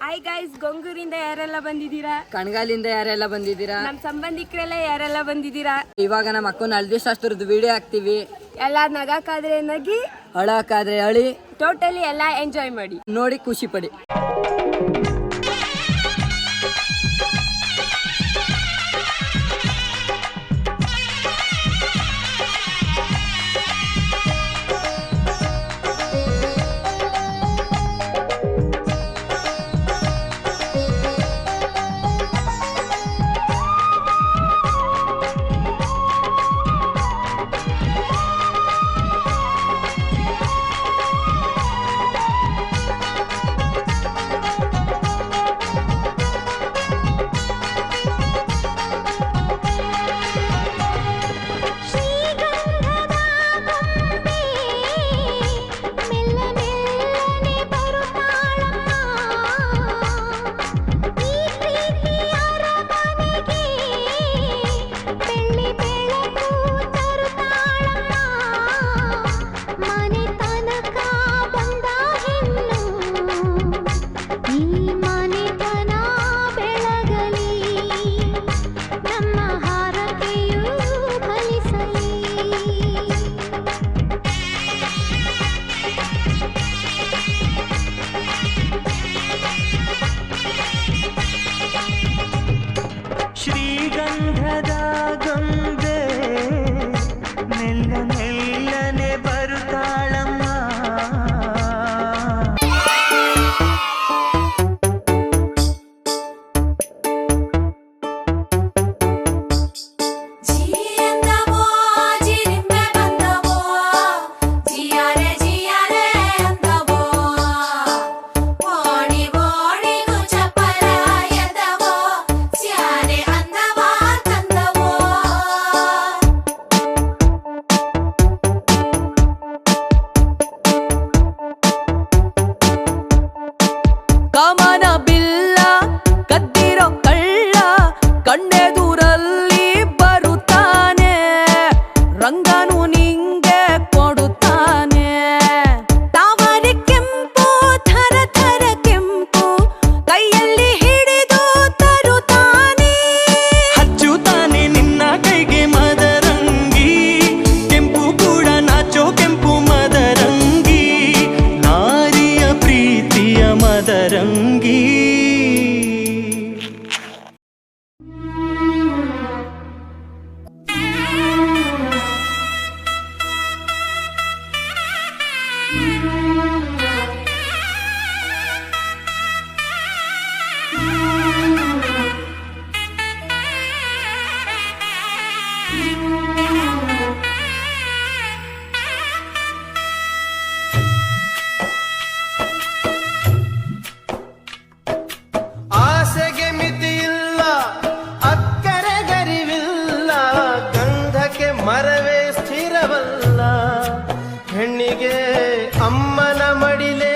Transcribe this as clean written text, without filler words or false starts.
Hi guys, ಗೊಂಗೂರಿಂದ ಯಾರೆಲ್ಲ ಬಂದಿದ್ದೀರಾ? ಕಣಗಾಲಿಂದ ಯಾರೆಲ್ಲ ಬಂದಿದ್ದೀರಾ? ನಮ್ಮ ಸಂಬಂಧಿಕರೆಲ್ಲ ಯಾರೆಲ್ಲ ಬಂದಿದ್ದೀರಾ? ಇವಾಗ ನಮ್ಮ ಅಕ್ಕನ ಹಳದಿ ಶಾಸ್ತ್ರದ ವಿಡಿಯೋ ಹಾಕ್ತಿವಿ. ಎಲ್ಲ ನಗಾಕಾದ್ರೆ ನಗಿ, ಅಳಕಾದ್ರೆ ಅಳಿ, ಟೋಟಲಿ ಎಲ್ಲ ಎಂಜಾಯ್ ಮಾಡಿ, ನೋಡಿ ಖುಷಿ ಪಡಿ. ಶ್ರೀಗಂಧದ ಗೊಂಬೆ ಮೆಲ್ಲ ಮೆಲ್ಲನೆ ಬರುತ್ತಾಳಮ್ಮ. ಕಾಮನ ಬಿಲ್ಲ ಕದ್ದಿರೋ ಕಳ್ಳ ಕಣ್ಣೆದುರಲ್ಲಿ ಬರುತ್ತಾನೆ, ರಂಗನು ನಿಂಗೆ ಕೊಡುತ್ತಾನೆ. ತಾವರೆ ಕೆಂಪು ಥರ ಥರ ಕೆಂಪು ಕೈಯಲ್ಲಿ ಹಿಡಿದು ತರುತ್ತಾನೆ. ಹಚ್ಚುತ್ತಾನೆ ನಿನ್ನ ಕೈಗೆ ಮದರಂಗಿ, ಕೆಂಪು ಕೂಡ ನಾಚೋ ಕೆಂಪು ಮದರಂಗಿ, ನಾರಿಯ ಪ್ರೀತಿಯ ಮದರಂಗಿ. ಆಸೆಗೆ ಮಿತಿಯಿಲ್ಲ, ಅಕ್ಕರೆ ಗರಿವಿಲ್ಲ, ಗಂಧಕ್ಕೆ ಮರವೇ ಸ್ಥಿರವಲ್ಲ, ಹೆಣ್ಣಿಗೆ ಅಮ್ಮನ ಮಡಿಲೇ